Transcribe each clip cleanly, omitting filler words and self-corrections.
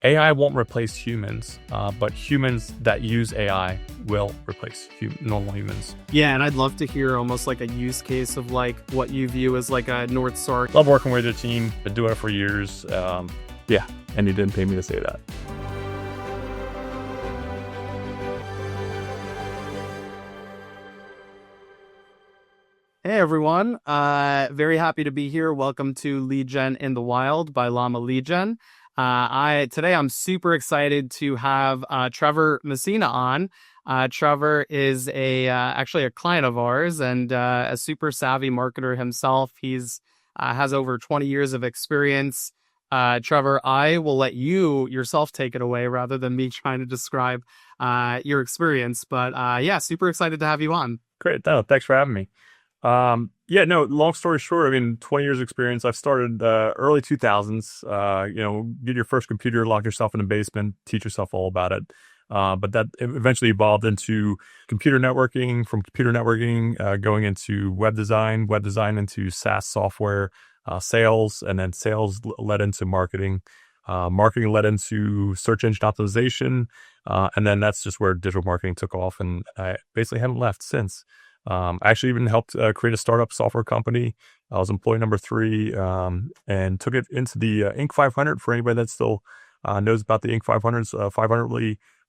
AI won't replace humans, but humans that use AI will replace normal humans. Yeah, and I'd love to hear almost like a use case of like what you view as like a North Star. Love working with your team. Been doing it for years. Yeah, and you didn't pay me to say that. Hey everyone, very happy to be here. Welcome to Lead Gen in the Wild by Llama Lead Gen. Today I'm super excited to have Trevor Misina on. Trevor is actually a client of ours and a super savvy marketer himself. He's has over 20 years of experience. Trevor, I will let you yourself take it away rather than me trying to describe your experience. But yeah, super excited to have you on. Great. No, thanks for having me. Long story short, I mean, 20 years experience. I've started early 2000s, get your first computer, lock yourself in the basement, teach yourself all about it. But that eventually evolved into computer networking, from computer networking, going into web design into SaaS software, sales, and then sales led into marketing. Marketing led into search engine optimization. And then that's just where digital marketing took off. And I basically haven't left since. I actually even helped create a startup software company. I was employee number 3 and took it into the Inc. 500 for anybody that still knows about the Inc. 500's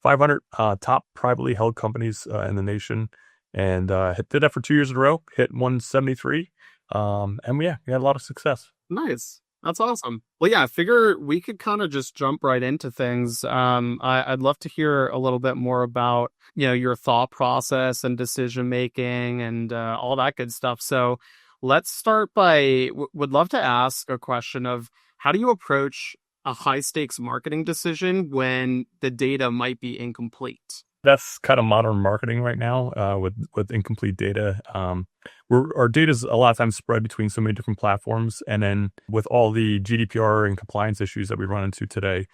500 top privately held companies in the nation. And did that for 2 years in a row, hit 173. And we had a lot of success. Nice. That's awesome. Well, yeah, I figure we could kind of just jump right into things. I'd love to hear a little bit more about, your thought process and decision making and all that good stuff. So let's start by, would love to ask a question of how do you approach a high stakes marketing decision when the data might be incomplete? That's kind of modern marketing right now with incomplete data. Our data is a lot of times spread between so many different platforms. And then with all the GDPR and compliance issues that we run into today,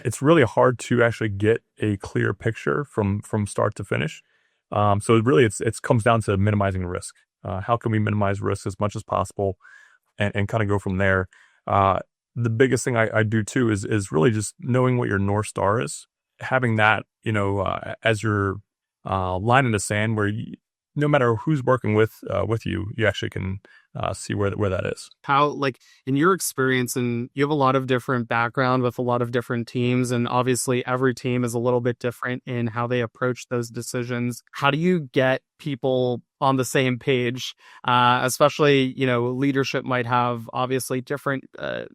it's really hard to actually get a clear picture from start to finish. So really it comes down to minimizing risk. How can we minimize risk as much as possible and kind of go from there? The biggest thing I do too is really just knowing what your North Star is. Having that, as your line in the sand, where no matter who's working with you, you actually can see where that is. How, like, in your experience, and you have a lot of different background with a lot of different teams, and obviously every team is a little bit different in how they approach those decisions. How do you get people on the same page? Especially, leadership might have obviously different,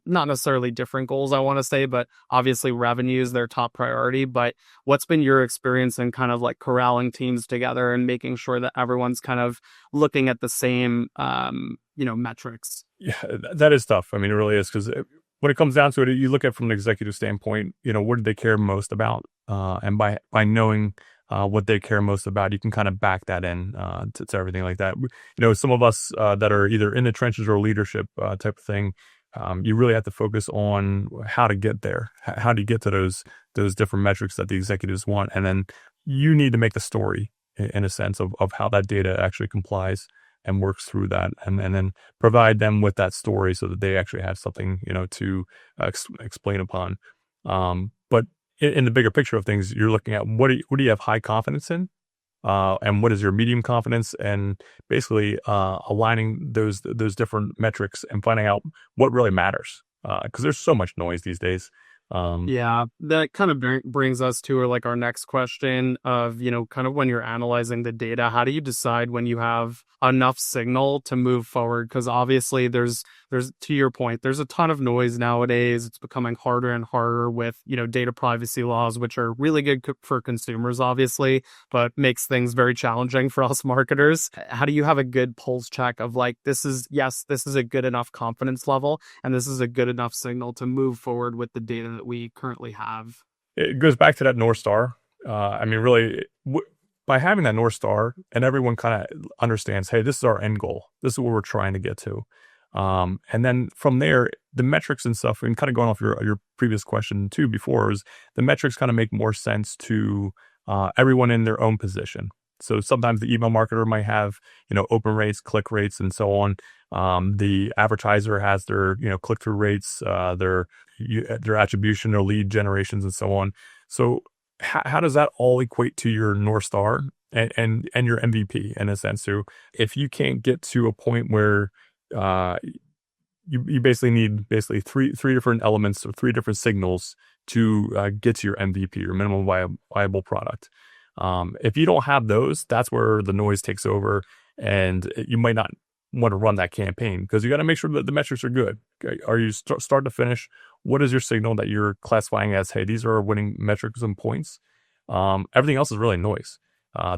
not necessarily different goals, I want to say, but obviously revenue is their top priority. But what's been your experience in kind of like corralling teams together and making sure that everyone's kind of looking at the same, metrics? Yeah, that is tough. I mean, it really is, because when it comes down to it, you look at it from an executive standpoint, what do they care most about? And by knowing what they care most about, you can kind of back that in to everything like that. Some of us that are either in the trenches or leadership type of thing, you really have to focus on how to get there. How do you get to those different metrics that the executives want? And then you need to make the story in a sense of how that data actually complies and works through that, and then provide them with that story so that they actually have something, to explain upon. But in the bigger picture of things, you're looking at what do you have high confidence in, and what is your medium confidence, and basically aligning those different metrics and finding out what really matters. Because there's so much noise these days. Yeah, that kind of brings us to like our next question of, kind of when you're analyzing the data, how do you decide when you have enough signal to move forward? Because obviously there's to your point, there's a ton of noise nowadays. It's becoming harder and harder with, data privacy laws, which are really good for consumers, obviously, but makes things very challenging for us marketers. How do you have a good pulse check of like, this is a good enough confidence level, and this is a good enough signal to move forward with the data that we currently have? It goes back to that North Star. I mean, really, by having that North Star, and everyone kind of understands, hey, this is our end goal. This is what we're trying to get to. And then from there, the metrics and stuff, and kind of going off your previous question too before, is the metrics kind of make more sense to everyone in their own position. So sometimes the email marketer might have, open rates, click rates, and so on. The advertiser has their, click-through rates, their attribution, their lead generations, and so on. So how does that all equate to your North Star and your MVP in a sense? So if you can't get to a point where you basically need three different elements or three different signals to get to your MVP, your minimum viable product. If you don't have those, that's where the noise takes over, and you might not want to run that campaign because you got to make sure that the metrics are good. Okay? Are you start to finish? What is your signal that you're classifying as, hey, these are winning metrics and points? Everything else is really noise.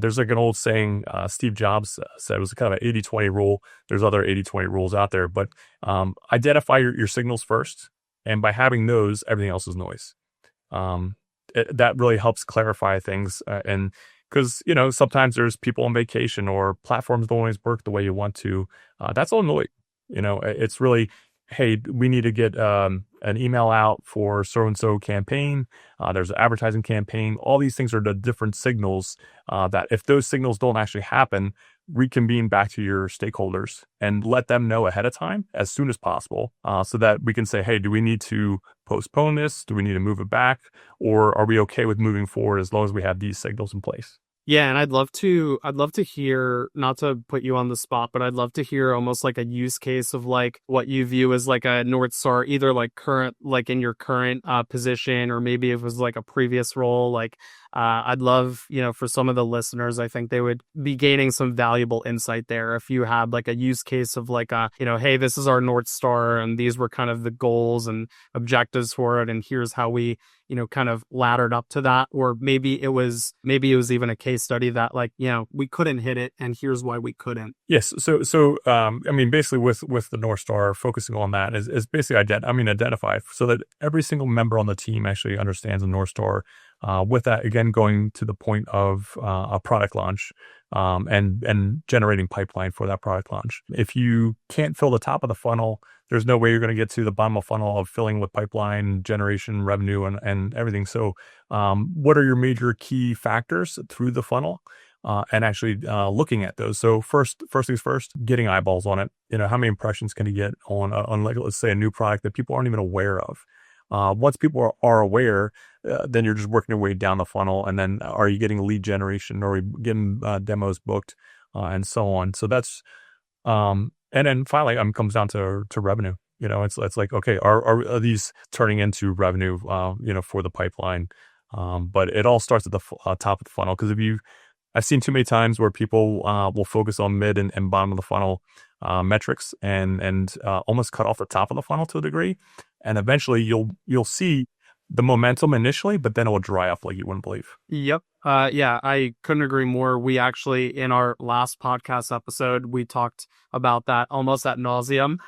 There's like an old saying, Steve Jobs said, it was kind of an 80-20 rule. There's other 80-20 rules out there, but identify your signals first. And by having those, everything else is noise. That really helps clarify things. And because, sometimes there's people on vacation or platforms don't always work the way you want to. That's all noise. It's really, hey, we need to get an email out for so-and-so campaign. There's an advertising campaign. All these things are the different signals that if those signals don't actually happen, reconvene back to your stakeholders and let them know ahead of time as soon as possible so that we can say, hey, do we need to postpone this? Do we need to move it back? Or are we okay with moving forward as long as we have these signals in place? Yeah, and I'd love to hear, not to put you on the spot, but I'd love to hear almost like a use case of like what you view as like a North Star, either like current, like in your current position, or maybe it was like a previous role. Like I'd love, for some of the listeners, I think they would be gaining some valuable insight there if you had like a use case of like hey, this is our North Star and these were kind of the goals and objectives for it, and here's how we kind of laddered up to that. Or maybe it was even a case study that like, we couldn't hit it and here's why we couldn't. Yes. So I mean, basically with the North Star, focusing on that is basically identify so that every single member on the team actually understands the North Star. With that, again, going to the point of a product launch and generating pipeline for that product launch. If you can't fill the top of the funnel, there's no way you're going to get to the bottom of the funnel of filling with pipeline, generation, revenue, and everything. So what are your major key factors through the funnel? And actually looking at those. So first things first, getting eyeballs on it. How many impressions can you get on like, let's say, a new product that people aren't even aware of? Once people are aware, then you're just working your way down the funnel. And then are you getting lead generation? Or are you getting demos booked and so on? So that's, and then finally, comes down to revenue. It's like, okay, are these turning into revenue, for the pipeline? But it all starts at the top of the funnel. Because I've seen too many times where people will focus on mid and bottom of the funnel metrics and almost cut off the top of the funnel to a degree. And eventually you'll see the momentum initially, but then it will dry up like you wouldn't believe. Yep. Yeah, I couldn't agree more. We actually, in our last podcast episode, we talked about that almost ad nauseum.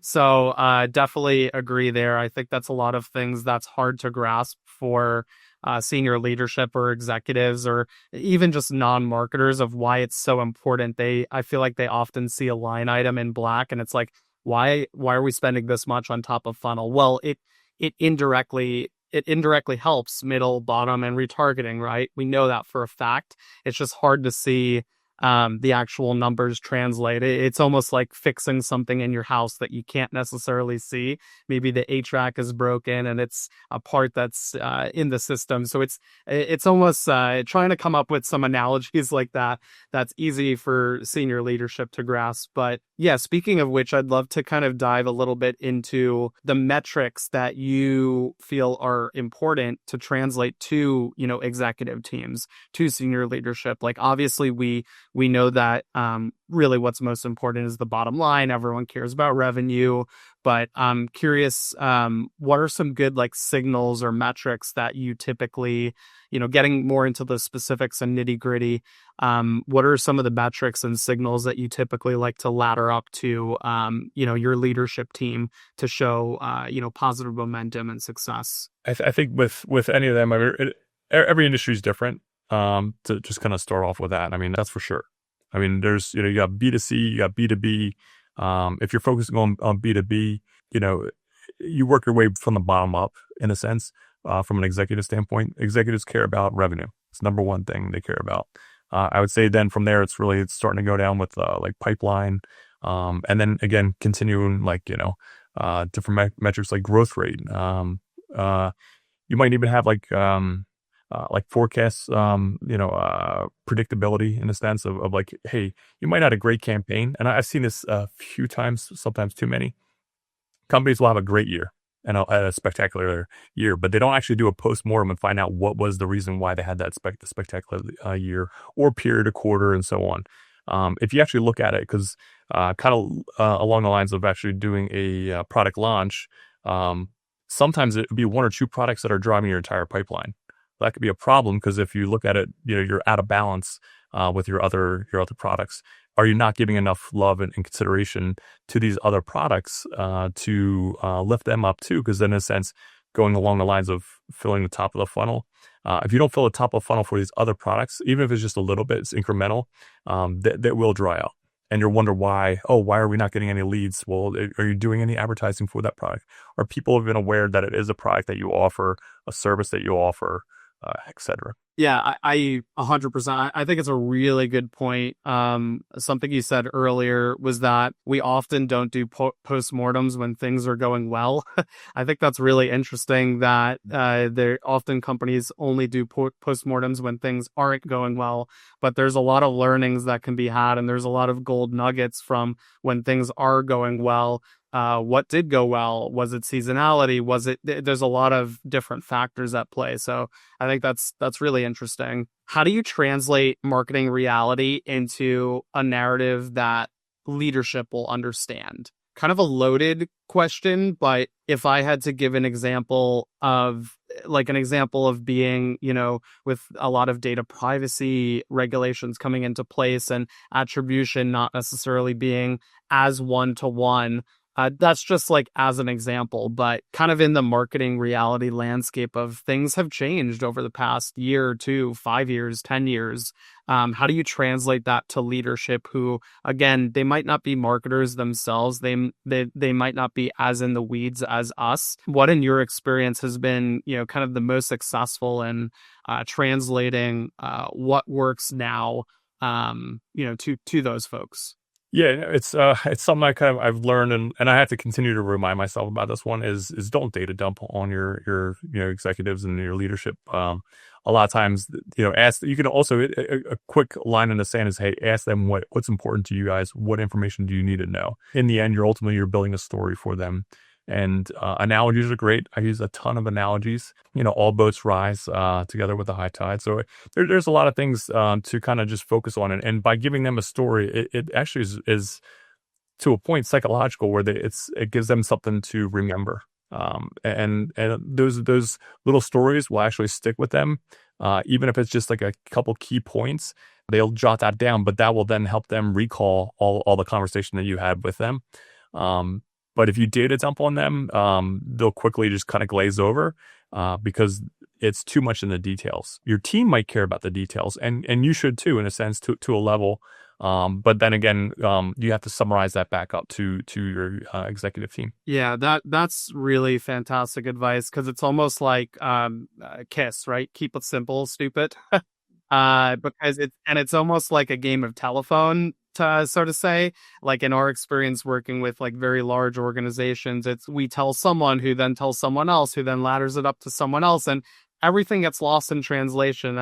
So definitely agree there. I think that's a lot of things that's hard to grasp for senior leadership or executives or even just non-marketers of why it's so important. I feel like they often see a line item in black and it's like, why are we spending this much on top of funnel? Well, it indirectly helps middle, bottom, and retargeting, right? We know that for a fact. It's just hard to see the actual numbers translate. It's almost like fixing something in your house that you can't necessarily see. Maybe the HVAC is broken and it's a part that's in the system. So it's almost trying to come up with some analogies like that. That's easy for senior leadership to grasp. But yeah, speaking of which, I'd love to kind of dive a little bit into the metrics that you feel are important to translate to, executive teams, to senior leadership. Like obviously we know that really what's most important is the bottom line. Everyone cares about revenue, but I'm curious, what are some good like signals or metrics that you typically, getting more into the specifics and nitty gritty, what are some of the metrics and signals that you typically like to ladder up to, your leadership team to show, positive momentum and success? I think with any of them, every industry is different. To just kind of start off with that. I mean, that's for sure. I mean, there's, you got B2C, you got B2B. If you're focusing on B2B, you work your way from the bottom up in a sense, from an executive standpoint. Executives care about revenue. It's number one thing they care about. I would say then from there, it's starting to go down with like pipeline. And then again, continuing like, different metrics like growth rate. Uh, you might even have like forecasts, predictability in the sense of like, hey, you might have a great campaign. And I've seen this a few times, sometimes too many. Companies will have a great year and a spectacular year, but they don't actually do a post-mortem and find out what was the reason why they had that spectacular year or period or quarter and so on. If you actually look at it, because kind of along the lines of actually doing a product launch, sometimes it would be one or two products that are driving your entire pipeline. That could be a problem because if you look at it, you're out of balance with your other products. Are you not giving enough love and consideration to these other products to lift them up too? Because then, in a sense, going along the lines of filling the top of the funnel, if you don't fill the top of the funnel for these other products, even if it's just a little bit, it's incremental, that will dry out. And you'll wonder why, why are we not getting any leads? Well, are you doing any advertising for that product? Or people have been aware that it is a product that you offer, a service that you offer, etc. Yeah, I 100%. I think it's a really good point. Something you said earlier was that we often don't do postmortems when things are going well. I think that's really interesting that there often companies only do postmortems when things aren't going well. But there's a lot of learnings that can be had, and there's a lot of gold nuggets from when things are going well. What did go well? Was it seasonality? There's a lot of different factors at play. So I think that's really interesting. How do you translate marketing reality into a narrative that leadership will understand? Kind of a loaded question, but if I had to give an example of being, with a lot of data privacy regulations coming into place and attribution not necessarily being as one-to-one. That's just like as an example, but kind of in the marketing reality landscape of things have changed over the past year or two, 5 years, 10 years. How do you translate that to leadership who, again, they might not be marketers themselves. They might not be as in the weeds as us. What in your experience has been, kind of the most successful in translating what works now, to those folks? Yeah, it's something I've learned and I have to continue to remind myself about this one is don't data dump on your executives and your leadership. A lot of times, ask, you can also, a quick line in the sand is, hey, ask them what's important to you guys. What information do you need to know? In the end, you're building a story for them. And analogies are great. I use a ton of analogies. All boats rise together with the high tide. So there's a lot of things to kind of just focus on. And by giving them a story, it actually is to a point psychological where it gives them something to remember. And those little stories will actually stick with them. Even if it's just like a couple key points, they'll jot that down, but that will then help them recall all the conversation that you had with them. But if you data dump on them, they'll quickly just kind of glaze over because it's too much in the details. Your team might care about the details, and you should too, in a sense, to a level. But then again, you have to summarize that back up to your executive team. Yeah, that's really fantastic advice because it's almost like KISS, right? Keep it simple, stupid. Because it's almost like a game of telephone, to sort of say. Like in our experience working with like very large organizations, we tell someone who then tells someone else who then ladders it up to someone else, and everything gets lost in translation.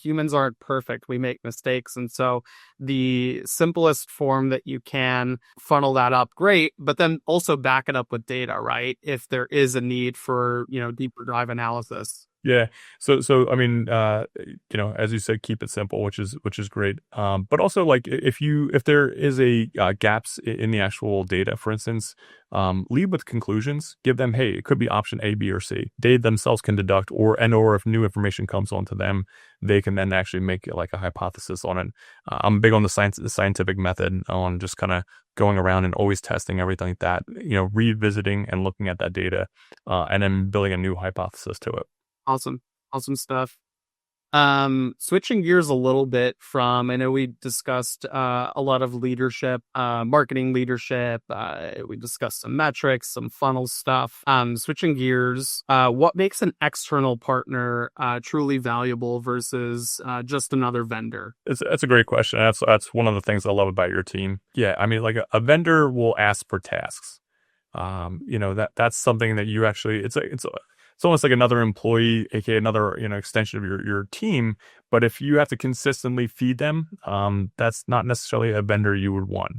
Humans aren't perfect. We make mistakes. And so the simplest form that you can funnel that up, great, but then also back it up with data, right? If there is a need for, deeper dive analysis. Yeah. So I mean, as you said, keep it simple, which is great. But also like if there is a gaps in the actual data, for instance, lead with conclusions. Give them, hey, it could be option A, B, or C. They themselves can deduct, or if new information comes onto them, they can then actually make like a hypothesis on it. I'm big on the scientific method, on just kind of going around and always testing everything like that. Revisiting and looking at that data, and then building a new hypothesis to it. Awesome stuff. Switching gears a little bit from, I know we discussed a lot of leadership, marketing leadership. We discussed some metrics, some funnel stuff. Switching gears, what makes an external partner truly valuable versus just another vendor? That's a great question. That's one of the things I love about your team. Yeah, I mean, like a vendor will ask for tasks. That's something that you actually it's almost like another employee, aka another extension of your team. But if you have to consistently feed them, that's not necessarily a vendor you would want.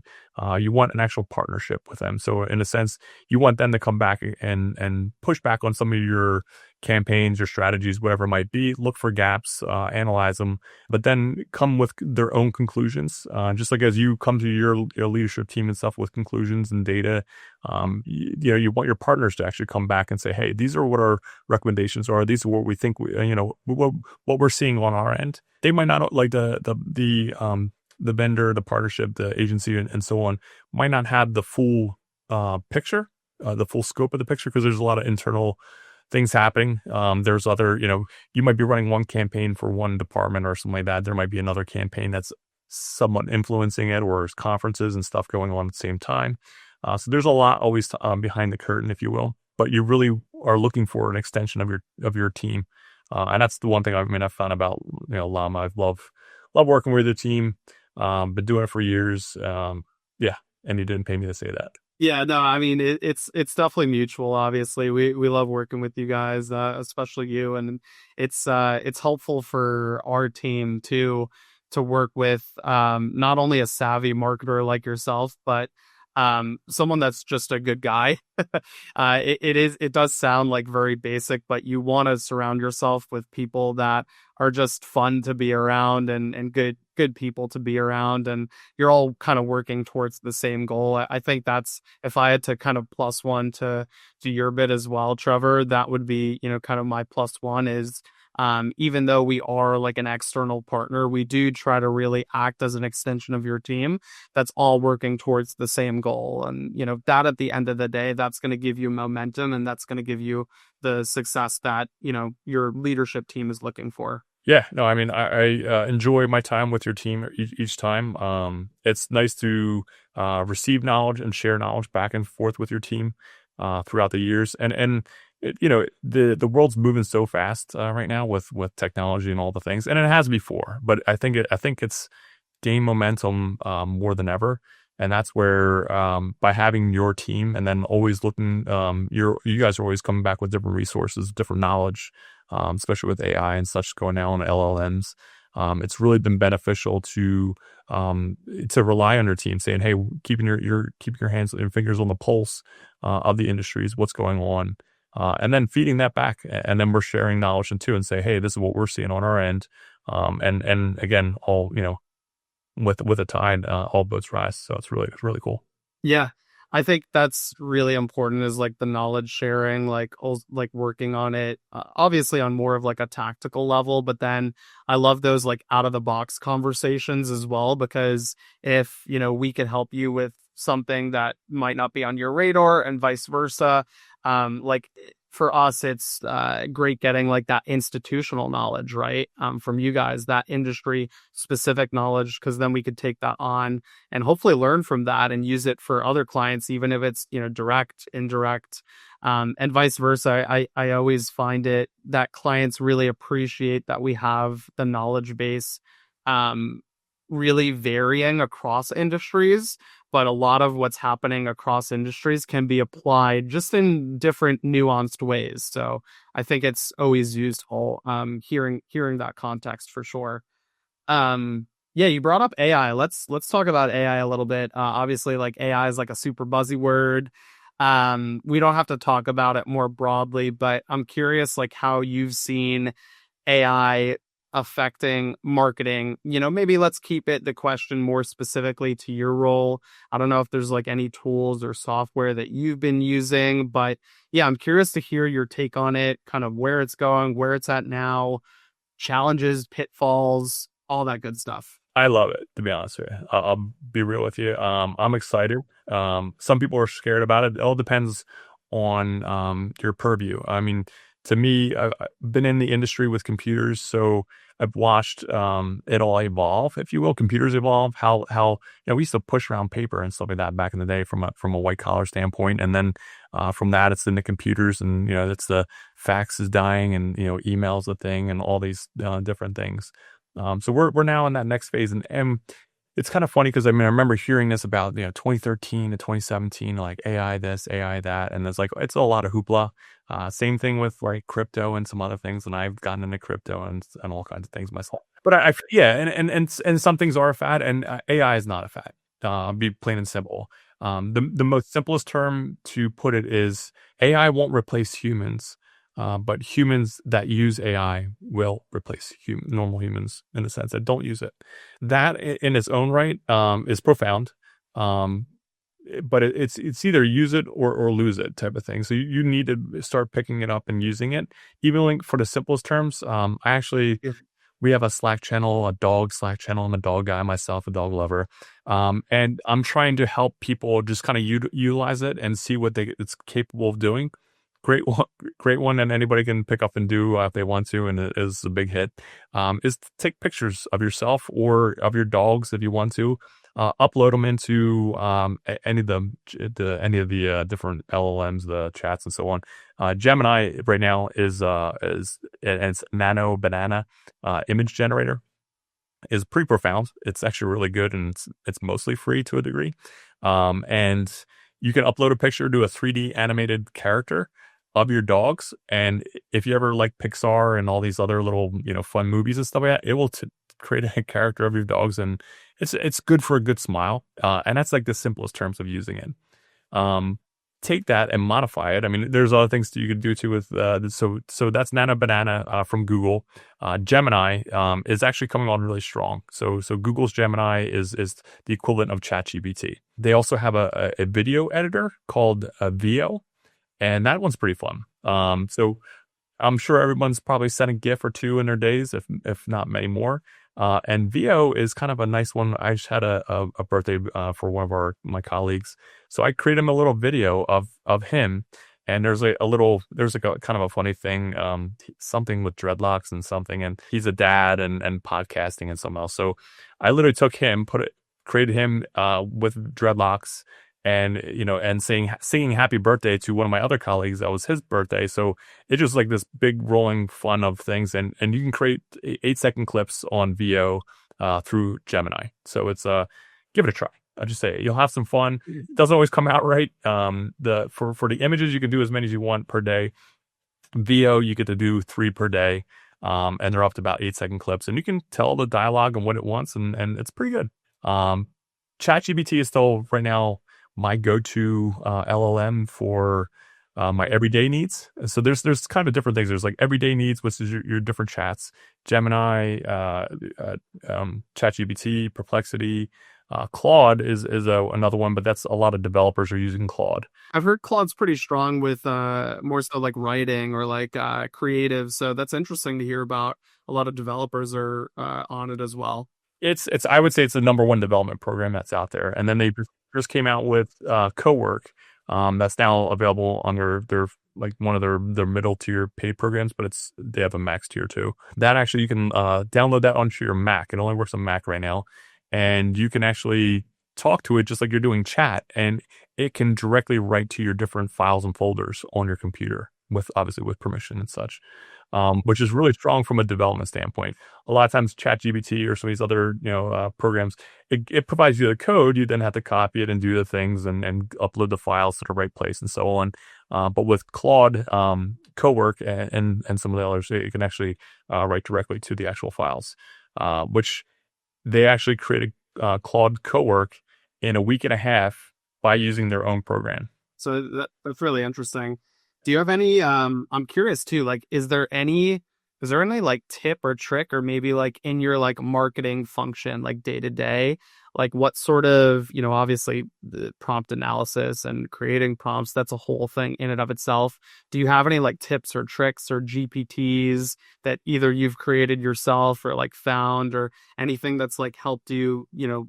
You want an actual partnership with them. So in a sense, you want them to come back and push back on some of your campaigns, your strategies, whatever it might be. Look for gaps, analyze them, but then come with their own conclusions. Just like as you come to your leadership team and stuff with conclusions and data, you want your partners to actually come back and say, hey, these are what our recommendations are. These are what we think what we're seeing on our end. They might not like the vendor, the partnership, the agency, and so on might not have the full picture, the full scope of the picture, because there's a lot of internal things happening. There's other, you might be running one campaign for one department or something like that. There might be another campaign that's somewhat influencing it, or conferences and stuff going on at the same time. So there's a lot always behind the curtain, if you will. But you really are looking for an extension of your team, and that's the one thing I've found about Llama. I love working with the team. Been doing it for years. Yeah, and you didn't pay me to say that. Yeah, no, I mean it's definitely mutual. Obviously, we love working with you guys, especially you, and it's helpful for our team to work with not only a savvy marketer like yourself, but someone that's just a good guy. It does sound like very basic, but you want to surround yourself with people that are just fun to be around and good people to be around, and you're all kind of working towards the same goal. I think that's, if I had to kind of plus one to your bit as well, Trevor, that would be, kind of my plus one is, even though we are like an external partner, we do try to really act as an extension of your team that's all working towards the same goal. And, that at the end of the day, that's going to give you momentum, and that's going to give you the success that, your leadership team is looking for. Yeah, no, I mean, I enjoy my time with your team each time. It's nice to receive knowledge and share knowledge back and forth with your team throughout the years. And the world's moving so fast right now with technology and all the things, and it has before. But I think it's gained momentum more than ever. And that's where by having your team and then always looking, you guys are always coming back with different resources, different knowledge, especially with AI and such going now on LLMs. It's really been beneficial to rely on your team, saying, "Hey, keeping your hands and fingers on the pulse of the industries, what's going on," and then feeding that back, and then we're sharing knowledge too, and say, "Hey, this is what we're seeing on our end," and again, all with a tide, all boats rise. So it's really cool. Yeah. I think that's really important, is like the knowledge sharing, like working on it, obviously on more of like a tactical level. But then I love those like out of the box conversations as well, because if, we can help you with something that might not be on your radar and vice versa. Like for us, it's great getting like that institutional knowledge, right? From you guys, that industry specific knowledge, because then we could take that on and hopefully learn from that and use it for other clients, even if it's, direct, indirect, and vice versa. I always find it that clients really appreciate that we have the knowledge base really varying across industries, but a lot of what's happening across industries can be applied just in different nuanced ways. So I think it's always useful hearing that context for sure. Yeah, you brought up AI. Let's talk about AI a little bit. Obviously, like AI is like a super buzzy word. We don't have to talk about it more broadly, but I'm curious like how you've seen AI affecting marketing. Maybe let's keep the question more specifically to your role. I don't know if there's like any tools or software that you've been using, but yeah, I'm curious to hear your take on it, kind of where it's going, where it's at now, challenges, pitfalls, all that good stuff. I love it, to be honest with you. I'll be real with you. I'm excited. Some people are scared about it. It all depends on your purview. I mean, to me, I've been in the industry with computers, so I've watched it all evolve, if you will. Computers evolve. How we used to push around paper and stuff like that back in the day from a white collar standpoint, and then from that it's in the computers, and it's the fax is dying, and emails a thing, and all these different things. So we're now in that next phase, and it's kind of funny because I remember hearing this about 2013 to 2017, like AI this, AI that, and it's a lot of hoopla. Same thing with like crypto and some other things, and I've gotten into crypto and all kinds of things myself. But yeah, and some things are a fad, and AI is not a fad. Be plain and simple. The most simplest term to put it is AI won't replace humans. But humans that use AI will replace normal humans in the sense that don't use it. That in its own right is profound, but it's either use it or lose it type of thing. So you need to start picking it up and using it. Even like for the simplest terms, we have a Slack channel, a dog Slack channel. I'm a dog guy myself, a dog lover, and I'm trying to help people just kind of utilize it and see what it's capable of doing. Great one, and anybody can pick up and do if they want to, and it is a big hit. Is to take pictures of yourself or of your dogs if you want to, upload them into any of the different LLMs, the chats, and so on. Gemini right now is and it's Nano Banana image generator is pretty profound. It's actually really good, and it's mostly free to a degree. And you can upload a picture to a 3D animated character of your dogs, and if you ever like Pixar and all these other little fun movies and stuff like that, it will create a character of your dogs, and it's good for a good smile, and that's like the simplest terms of using it. Take that and modify it. I mean, there's other things that you could do too with so that's Nano Banana from Google. Gemini is actually coming on really strong. So Google's Gemini is the equivalent of ChatGPT. They also have a video editor called Veo, and that one's pretty fun. So I'm sure everyone's probably sent a GIF or two in their days, if not many more. And Veo is kind of a nice one. I just had a birthday for one of my colleagues, so I created him a little video of him. And there's a kind of a funny thing, something with dreadlocks and something, and he's a dad and podcasting and something else. So I literally took him, created him with dreadlocks, and and singing happy birthday to one of my other colleagues. That was his birthday. So it's just like this big rolling fun of things, and you can create 8-second clips on Veo through Gemini. So it's give it a try. I just say you'll have some fun. It doesn't always come out right. For the images, you can do as many as you want per day. Veo, you get to do 3 per day, and they're up to about 8-second clips, and you can tell the dialogue and what it wants, and it's pretty good. ChatGPT is still right now my go-to LLM for my everyday needs. So there's kind of different things. There's like everyday needs, which is your different chats, Gemini, ChatGPT, Perplexity. Claude is another one, but that's a lot of developers are using Claude. I've heard Claude's pretty strong with more so like writing or like creative. So that's interesting to hear about. A lot of developers are on it as well. It's I would say it's the number one development program that's out there. And then they just came out with Cowork, that's now available under their like one of their middle tier paid programs, but they have a max tier too. That actually you can download that onto your Mac. It only works on Mac right now, and you can actually talk to it just like you're doing chat, and it can directly write to your different files and folders on your computer obviously with permission and such. Which is really strong from a development standpoint. A lot of times ChatGPT or some of these other, programs, it provides you the code. You then have to copy it and do the things and upload the files to the right place and so on. But with Claude, Cowork and some of the others, you can actually write directly to the actual files, which they actually created Claude Cowork in a week and a half by using their own program. So that's really interesting. Do you have any, I'm curious too, like, is there any like tip or trick or maybe like in your like marketing function, like day to day, like what sort of, obviously the prompt analysis and creating prompts, that's a whole thing in and of itself. Do you have any like tips or tricks or GPTs that either you've created yourself or like found or anything that's like helped you,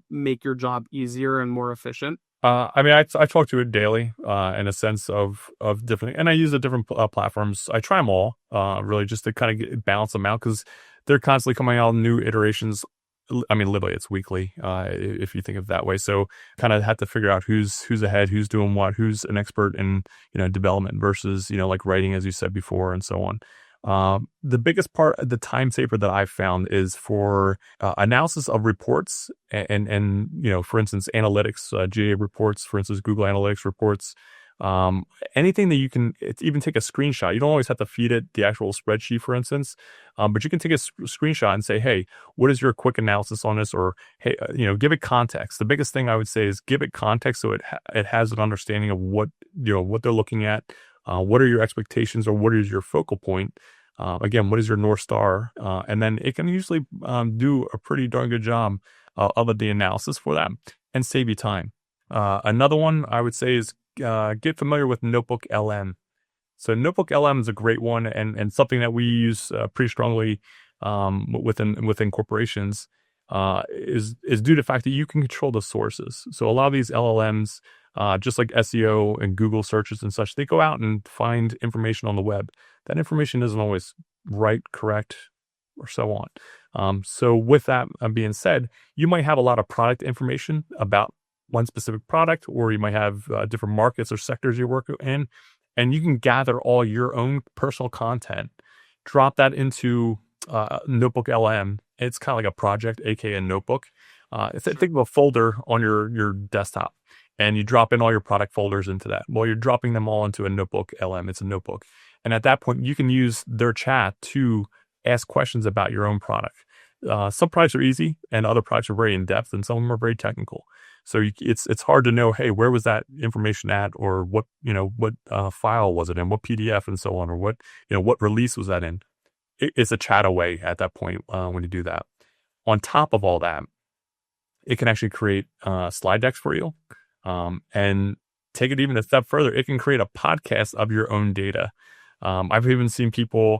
make your job easier and more efficient? I mean, I talk to it daily, in a sense of different, and I use the different platforms. I try them all, really, just to kind of balance them out because they're constantly coming out with new iterations. I mean, literally, it's weekly, if you think of it that way. So, kind of have to figure out who's ahead, who's doing what, who's an expert in development versus like writing, as you said before, and so on. The biggest part, the time saver that I've found is for analysis of reports and for instance, analytics, GA reports, for instance, Google Analytics reports, anything that you can even take a screenshot. You don't always have to feed it the actual spreadsheet, for instance, but you can take a screenshot and say, hey, what is your quick analysis on this? Or, hey, give it context. The biggest thing I would say is give it context so it has an understanding of what they're looking at. What are your expectations or what is your focal point? Again, what is your North Star? And then it can usually do a pretty darn good job of the analysis for that and save you time. Another one I would say is get familiar with NotebookLM. So NotebookLM is a great one and something that we use pretty strongly within corporations. Is due to the fact that you can control the sources. So a lot of these LLMs, just like SEO and Google searches and such, they go out and find information on the web. That information isn't always right, correct, or so on. So with that being said, you might have a lot of product information about one specific product, or you might have different markets or sectors you work in, and you can gather all your own personal content, drop that into NotebookLM. It's kind of like a project, aka a notebook. Think of a folder on your desktop, and you drop in all your product folders into that. Well, you're dropping them all into a NotebookLM. It's a notebook, and at that point, you can use their chat to ask questions about your own product. Some products are easy, and other products are very in depth, and some of them are very technical. So it's hard to know, hey, where was that information at, or what file was it in, what PDF, and so on, or what release was that in. It's a chat away at that point when you do that. On top of all that, it can actually create slide decks for you, and take it even a step further. It can create a podcast of your own data. I've even seen people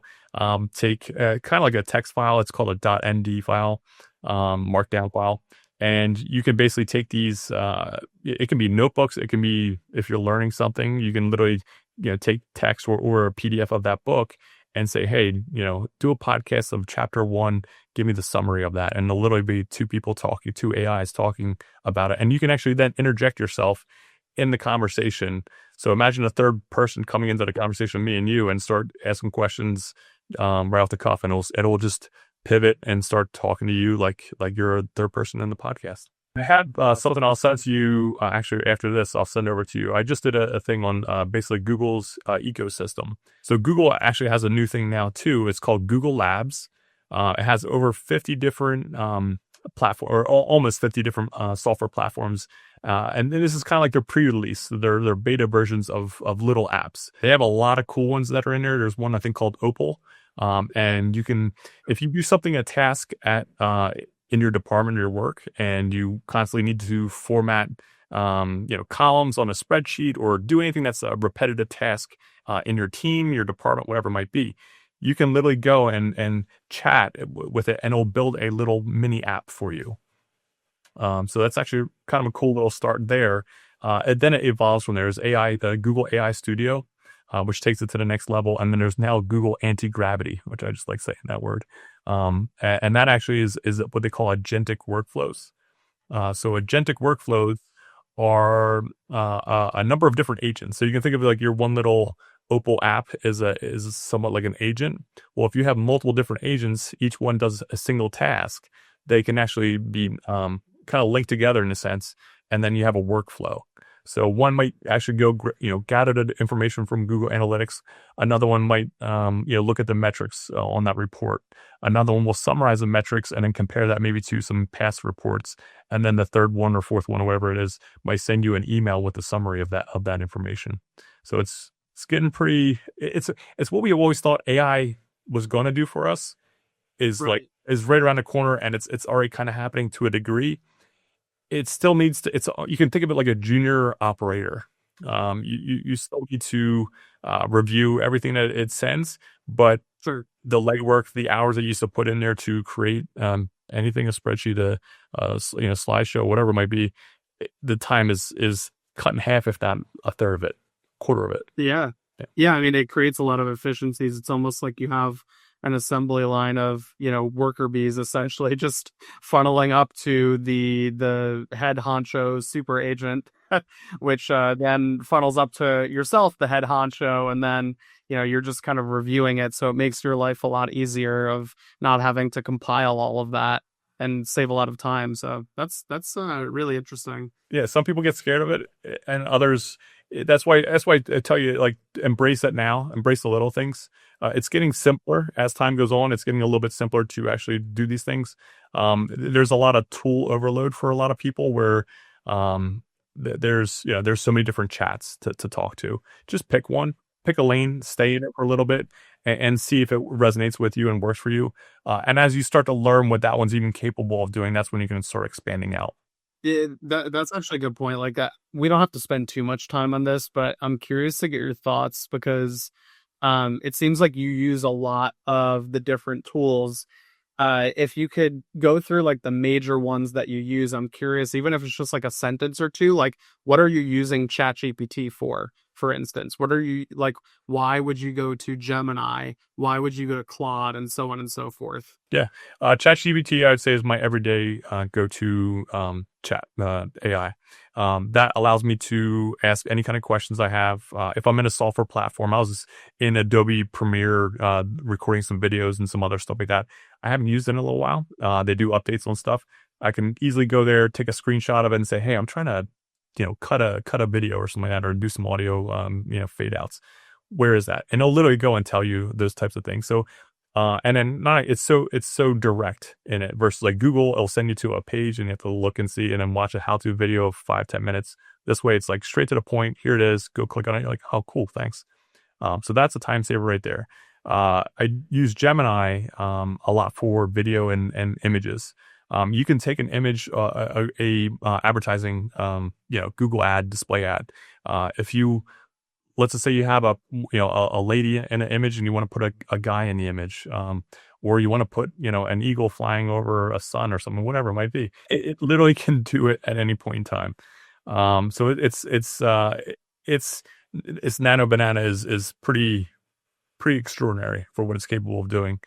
take kind of like a text file. It's called a .nd file, markdown file. And you can basically take these, it can be notebooks. It can be, if you're learning something, you can literally, take text or a PDF of that book and say, hey, do a podcast of chapter 1, give me the summary of that. And it'll literally be two AIs talking about it. And you can actually then interject yourself in the conversation. So imagine a third person coming into the conversation with me and you and start asking questions right off the cuff, and it'll just pivot and start talking to you like you're a third person in the podcast. I had something I'll send to you actually after this. I'll send over to you. I just did a thing on basically Google's ecosystem. So Google actually has a new thing now too. It's called Google Labs. It has over 50 different platform, or almost 50 different software platforms. And this is kind of like their pre-release. They're beta versions of little apps. They have a lot of cool ones that are in there. There's one I think called Opal. And you can, if you do something, a task in your department or your work, and you constantly need to format, columns on a spreadsheet, or do anything that's a repetitive task in your team, your department, whatever it might be, you can literally go and chat with it, and it'll build a little mini app for you. So that's actually kind of a cool little start there. And then it evolves from there. There's AI, the Google AI Studio, which takes it to the next level. And then there's now Google Anti-Gravity, which I just like saying that word. And that actually is what they call agentic workflows. So agentic workflows are a number of different agents. So you can think of it like your one little Opal app is somewhat like an agent. Well, if you have multiple different agents, each one does a single task, they can actually be kind of linked together in a sense, and then you have a workflow. So one might actually go, gather the information from Google Analytics. Another one might, look at the metrics on that report. Another one will summarize the metrics and then compare that maybe to some past reports. And then the third one or fourth one, or whatever it is, might send you an email with a summary of that information. So it's getting pretty. It's what we always thought AI was going to do for us. Is right around the corner, and it's already kind of happening to a degree. It still needs to, you can think of it like a junior operator. You still need to review everything that it sends, but Sure. the legwork, the hours that you used to put in there to create anything, a spreadsheet, slideshow, whatever it might be, the time is cut in half, if not a third of it, quarter of it. Yeah. Yeah. Yeah. I mean, it creates a lot of efficiencies. It's almost like you have an assembly line of, worker bees essentially just funneling up to the head honcho super agent, which then funnels up to yourself, the head honcho, and then, you're just kind of reviewing it. So it makes your life a lot easier of not having to compile all of that and save a lot of time. So that's really interesting. Yeah, some people get scared of it, and others. That's why I tell you, like, embrace it now. Embrace the little things. It's getting simpler as time goes on. It's getting a little bit simpler to actually do these things. There's a lot of tool overload for a lot of people where there's so many different chats to talk to. Just pick one, pick a lane, stay in it for a little bit, and see if it resonates with you and works for you. And as you start to learn what that one's even capable of doing, that's when you can start expanding out. Yeah, that's actually a good point. Like, we don't have to spend too much time on this, but I'm curious to get your thoughts because it seems like you use a lot of the different tools. If you could go through like the major ones that you use, I'm curious, even if it's just like a sentence or two, like what are you using ChatGPT for instance? What are you like, why would you go to Gemini? Why would you go to Claude and so on and so forth? Yeah. ChatGPT, I would say, is my everyday go-to chat AI. That allows me to ask any kind of questions I have. If I'm in a software platform, I was in Adobe Premiere recording some videos and some other stuff like that. I haven't used it in a little while. They do updates on stuff. I can easily go there, take a screenshot of it, and say, "Hey, I'm trying to, cut a video or something like that, or do some audio, fade outs. Where is that?" And it'll literally go and tell you those types of things. So, and then it's so direct in it versus like Google. It'll send you to a page and you have to look and see, and then watch a how-to video of 5-10 minutes. This way, it's like straight to the point. Here it is. Go click on it. You're like, "Oh, cool, thanks." So that's a time saver right there. I use Gemini a lot for video and images. You can take an image, a advertising, Google ad, display ad. If you let's just say you have a lady in an image and you want to put a guy in the image, or you want to put an eagle flying over a sun or something, whatever it might be. It literally can do it at any point in time. So it's nano banana is pretty extraordinary for what it's capable of doing.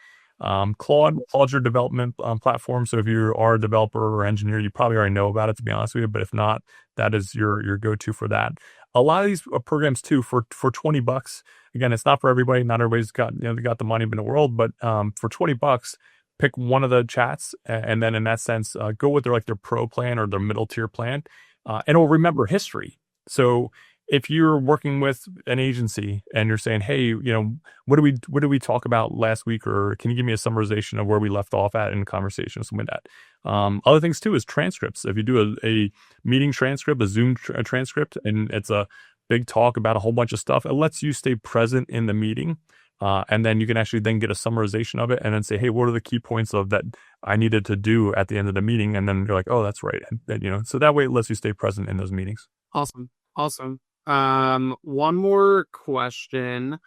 Claude's your development platform. So if you are a developer or engineer, you probably already know about it, to be honest with you. But if not, that is your go-to for that. A lot of these programs too, for $20. Again, it's not for everybody. Not everybody's got they got the money in the world, but for $20, pick one of the chats, and then in that sense, go with their pro plan or their middle tier plan, and it'll remember history. So if you're working with an agency and you're saying, "Hey, what did we talk about last week?" Or "Can you give me a summarization of where we left off at in the conversation?" Something like that. Other things too is transcripts. If you do a meeting transcript, a Zoom transcript, and it's a big talk about a whole bunch of stuff, it lets you stay present in the meeting. And then you can actually then get a summarization of it and then say, "Hey, what are the key points of that I needed to do at the end of the meeting?" And then you're like, "Oh, that's right." And, so that way it lets you stay present in those meetings. Awesome. Awesome. One more question.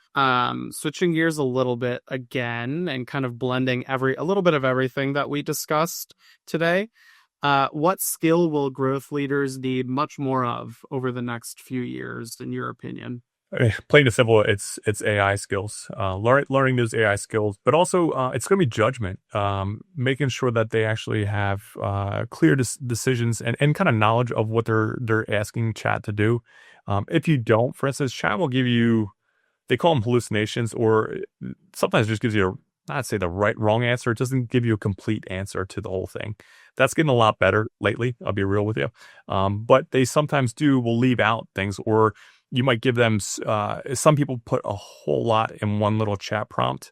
Switching gears a little bit again and kind of blending a little bit of everything that we discussed today. What skill will growth leaders need much more of over the next few years, in your opinion? Plain and simple, it's AI skills, learning those AI skills, but also it's going to be judgment, making sure that they actually have clear decisions and kind of knowledge of what they're asking chat to do. If you don't, for instance, chat will give you, they call them hallucinations, or sometimes it just gives you not say the wrong answer. It doesn't give you a complete answer to the whole thing. That's getting a lot better lately. I'll be real with you. But they sometimes will leave out things, or you might give them, some people put a whole lot in one little chat prompt.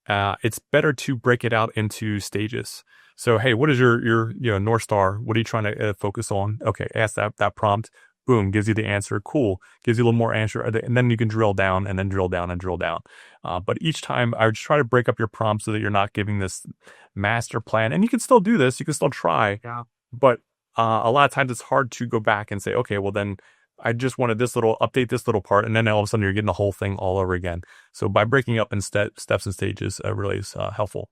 It's better to break it out into stages. So, hey, what is your northstar? What are you trying to focus on? Okay, ask that prompt. Boom, gives you the answer. Cool, gives you a little more answer, and then you can drill down and then drill down and drill down. But each time, I would try to break up your prompt so that you're not giving this master plan. And you can still do this. You can still try. Yeah. But a lot of times it's hard to go back and say, okay, well then I just wanted update this little part, and then all of a sudden you're getting the whole thing all over again. So by breaking up in steps and stages really is helpful.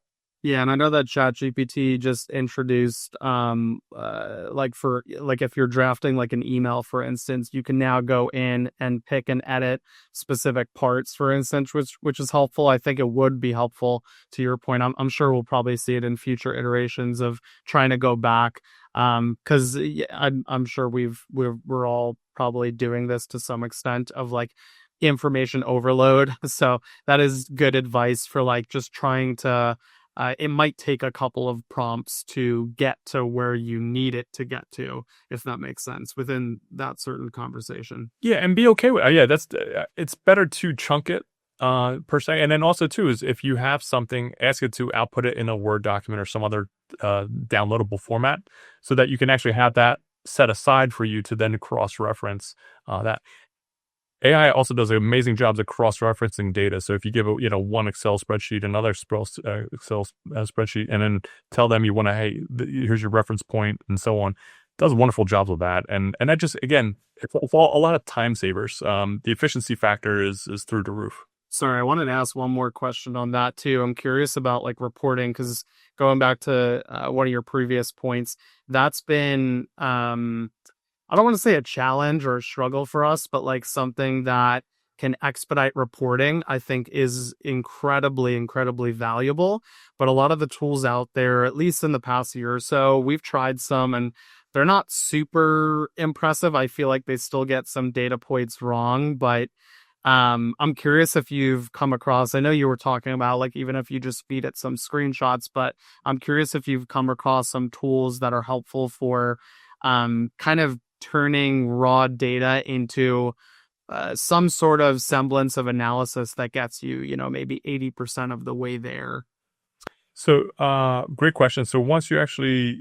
Yeah, and I know that ChatGPT just introduced like if you're drafting like an email, for instance, you can now go in and pick and edit specific parts, for instance, which is helpful. I think it would be helpful to your point. I'm sure we'll probably see it in future iterations of trying to go back. Because I'm sure we're all probably doing this to some extent of like information overload. So that is good advice for like just trying to it might take a couple of prompts to get to where you need it to get to, if that makes sense, within that certain conversation. Yeah, and be okay with yeah, that's it's better to chunk it per se. And then also too is if you have something, ask it to output it in a Word document or some other downloadable format so that you can actually have that set aside for you to then cross-reference that. AI also does amazing jobs of cross-referencing data. So if you give one Excel spreadsheet, another Excel spreadsheet, and then tell them you want to, hey, here's your reference point, and so on, does wonderful jobs with that. And that just again, it's a lot of time savers. The efficiency factor is through the roof. Sorry, I wanted to ask one more question on that too. I'm curious about like reporting because going back to one of your previous points, that's been I don't want to say a challenge or a struggle for us, but like something that can expedite reporting, I think is incredibly, incredibly valuable. But a lot of the tools out there, at least in the past year or so, we've tried some and they're not super impressive. I feel like they still get some data points wrong, but I'm curious if you've come across, I know you were talking about like even if you just feed it some screenshots, but I'm curious if you've come across some tools that are helpful for kind of turning raw data into some sort of semblance of analysis that gets you, maybe 80% of the way there. So great question. So once you actually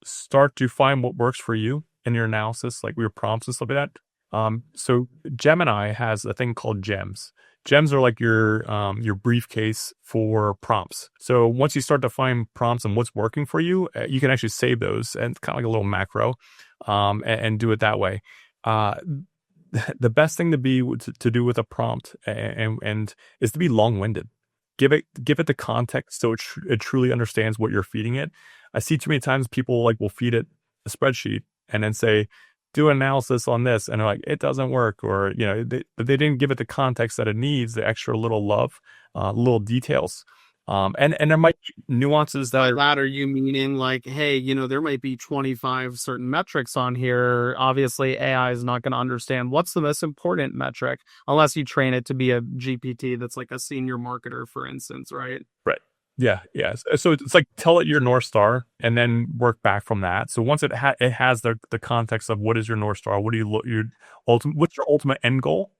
start to find what works for you in your analysis, like your prompts and stuff like that. So Gemini has a thing called gems. Gems are like your briefcase for prompts. So once you start to find prompts and what's working for you, you can actually save those and it's kind of like a little macro, and do it that way. The best thing to do with a prompt and is to be long-winded. Give it the context so it truly understands what you're feeding it. I see too many times people like will feed it a spreadsheet and then say, do an analysis on this, and they're like, it doesn't work, or they didn't give it the context that it needs, the extra little love, little details, and there might be nuances that. By that, are you meaning like, hey, there might be 25 certain metrics on here. Obviously, AI is not going to understand what's the most important metric unless you train it to be a GPT that's like a senior marketer, for instance, right? Right. Yeah. So it's like tell it your North Star and then work back from that. So once it has the context of what is your North Star, what do you what's your ultimate end goal,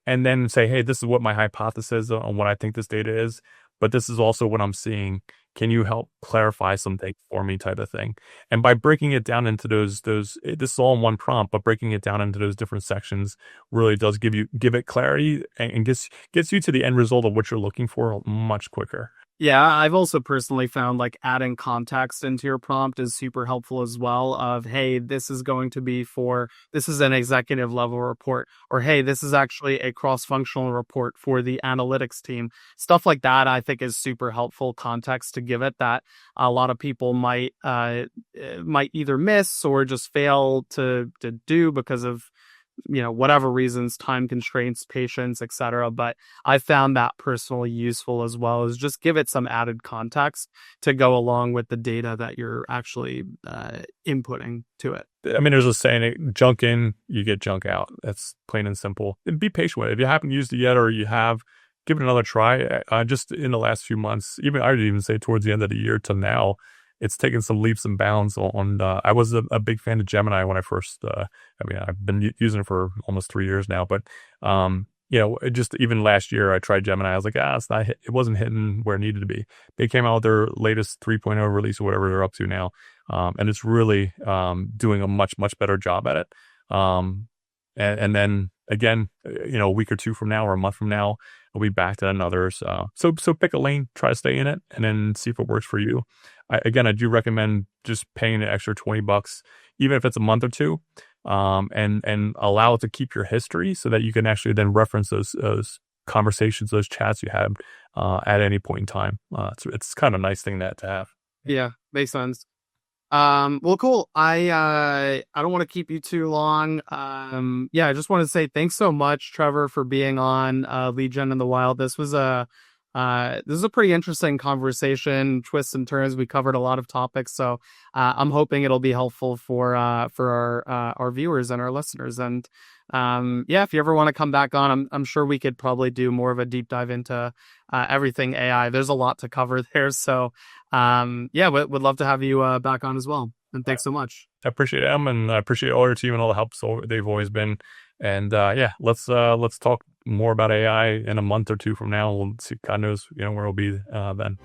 and then say, hey, this is what my hypothesis on what I think this data is, but this is also what I'm seeing. Can you help clarify something for me, type of thing? And by breaking it down into those, this is all in one prompt, but breaking it down into those different sections really does give it clarity and gets you to the end result of what you're looking for much quicker. Yeah, I've also personally found like adding context into your prompt is super helpful as well of, hey, this is an executive level report, or hey, this is actually a cross-functional report for the analytics team. Stuff like that I think is super helpful context to give it that a lot of people might either miss or just fail to do because of whatever reasons, time constraints, patience, etc. But I found that personally useful as well, is just give it some added context to go along with the data that you're actually inputting to it. I mean, there's a saying, junk in, you get junk out. That's plain and simple. And be patient with it. If you haven't used it yet or you have, give it another try. Just in the last few months, I would even say towards the end of the year to now, it's taken some leaps and bounds on. I was a big fan of Gemini when I first. I've been using it for almost 3 years now. But just even last year, I tried Gemini. I was like, it's not. It wasn't hitting where it needed to be. They came out with their latest 3.0 release or whatever they're up to now, and it's really doing a much better job at it. And then again, a week or two from now or a month from now, we'll be back to another. So pick a lane, try to stay in it, and then see if it works for you. I do recommend just paying an extra $20, even if it's a month or two, and allow it to keep your history so that you can actually then reference those conversations, those chats you have at any point in time. It's kind of a nice thing to have. Yeah, makes sense. Well, cool. I don't want to keep you too long. Yeah, I just want to say thanks so much, Trevor, for being on Lead Gen in the Wild. This was a pretty interesting conversation, twists and turns. We covered a lot of topics, so I'm hoping it'll be helpful for our viewers and our listeners. And yeah, if you ever want to come back on, I'm sure we could probably do more of a deep dive into everything AI. There's a lot to cover there, so yeah, would love to have you back on as well. And thanks so much. I appreciate them, and I appreciate all your team and all the help they've always been. And yeah, let's talk more about AI in a month or two from now. We'll see. God knows, where we'll be then.